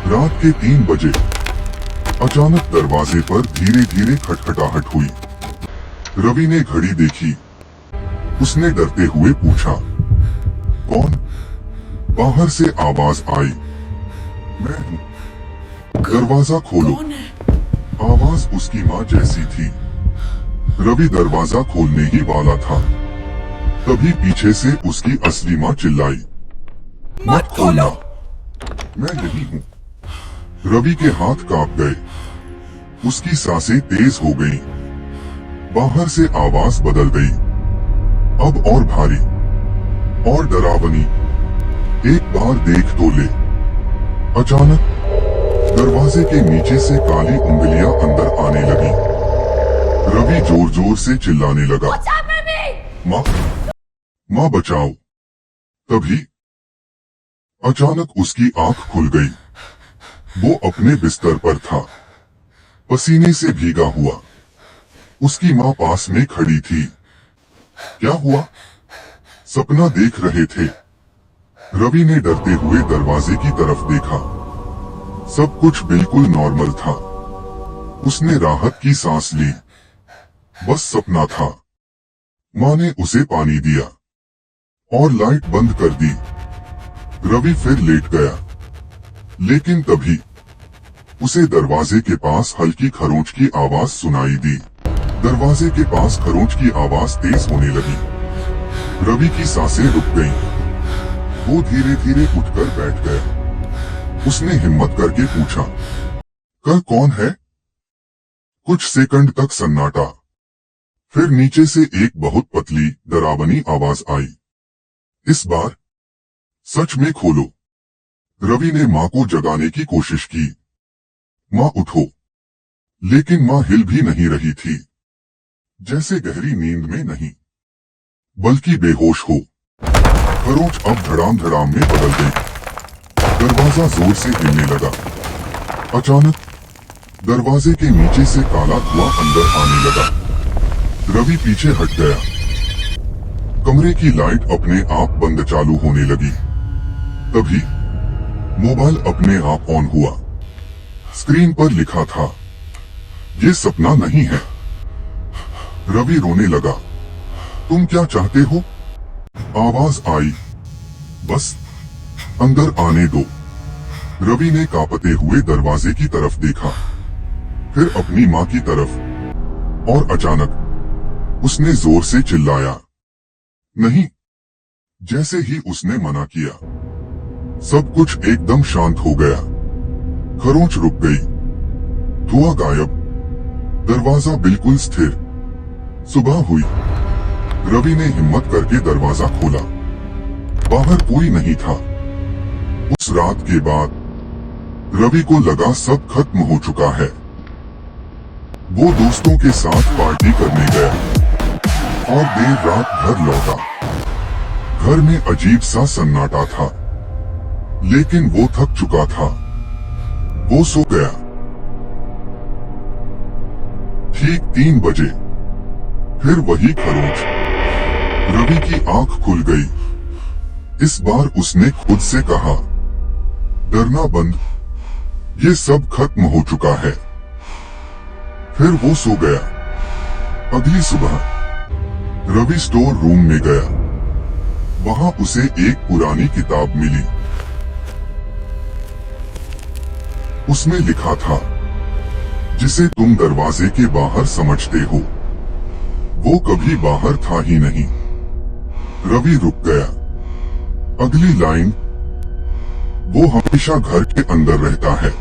रात के 3 बजे अचानक दरवाजे पर धीरे धीरे खटखटाहट हुई। रवि ने घड़ी देखी। उसने डरते हुए पूछा, कौन? बाहर से आवाज आई, मैं हूँ, दरवाजा खोलो। आवाज उसकी माँ जैसी थी। रवि दरवाजा खोलने ही वाला था, तभी पीछे से उसकी असली माँ चिल्लाई, मत खोलना, मैं यही हूँ। रवि के हाथ कांप गए। उसकी सांसें तेज हो गईं। बाहर से आवाज बदल गई, अब और भारी और डरावनी। एक बार देख तो ले। अचानक दरवाजे के नीचे से काली उंगलियां अंदर आने लगी। रवि जोर जोर से चिल्लाने लगा, माँ, माँ बचाओ। तभी अचानक उसकी आंख खुल गई। वो अपने बिस्तर पर था, पसीने से भीगा हुआ। उसकी माँ पास में खड़ी थी। क्या हुआ? सपना देख रहे थे। रवि ने डरते हुए दरवाजे की तरफ देखा। सब कुछ बिल्कुल नॉर्मल था। उसने राहत की सांस ली। बस सपना था। माँ ने उसे पानी दिया और लाइट बंद कर दी। रवि फिर लेट गया, लेकिन तभी उसे दरवाजे के पास हल्की खरोंच की आवाज सुनाई दी। दरवाजे के पास खरोंच की आवाज तेज होने लगी। रवि की सांसें रुक गईं। वो धीरे धीरे उठकर बैठ गया। उसने हिम्मत करके पूछा, कल कौन है? कुछ सेकंड तक सन्नाटा। फिर नीचे से एक बहुत पतली डरावनी आवाज आई, इस बार सच में खोलो। रवि ने माँ को जगाने की कोशिश की, माँ उठो। लेकिन माँ हिल भी नहीं रही थी, जैसे गहरी नींद में नहीं बल्कि बेहोश हो। खरोंच अब धड़ाम धड़ाम में बदल गई। दरवाजा जोर से हिलने लगा। अचानक दरवाजे के नीचे से काला धुआं अंदर आने लगा। रवि पीछे हट गया। कमरे की लाइट अपने आप बंद चालू होने लगी। तभी मोबाइल अपने आप ऑन हुआ। स्क्रीन पर लिखा था, ये सपना नहीं है। रवि रोने लगा। तुम क्या चाहते हो? आवाज आई, बस अंदर आने दो। रवि ने कांपते हुए दरवाजे की तरफ देखा, फिर अपनी माँ की तरफ, और अचानक उसने जोर से चिल्लाया, नहीं। जैसे ही उसने मना किया, सब कुछ एकदम शांत हो गया। खरोंच रुक गई, धुआं गायब, दरवाजा बिल्कुल स्थिर। सुबह हुई। रवि ने हिम्मत करके दरवाजा खोला। बाहर कोई नहीं था। उस रात के बाद रवि को लगा सब खत्म हो चुका है। वो दोस्तों के साथ पार्टी करने गया और देर रात घर लौटा। घर में अजीब सा सन्नाटा था, लेकिन वो थक चुका था। वो सो गया। ठीक 3 बजे फिर वही खरोंच। रवि की आंख खुल गई। इस बार उसने खुद से कहा, डरना बंद, ये सब खत्म हो चुका है। फिर वो सो गया। अगली सुबह रवि स्टोर रूम में गया। वहां उसे एक पुरानी किताब मिली। उसमें लिखा था, जिसे तुम दरवाजे के बाहर समझते हो, वो कभी बाहर था ही नहीं। रवि रुक गया। अगली लाइन, वो हमेशा घर के अंदर रहता है।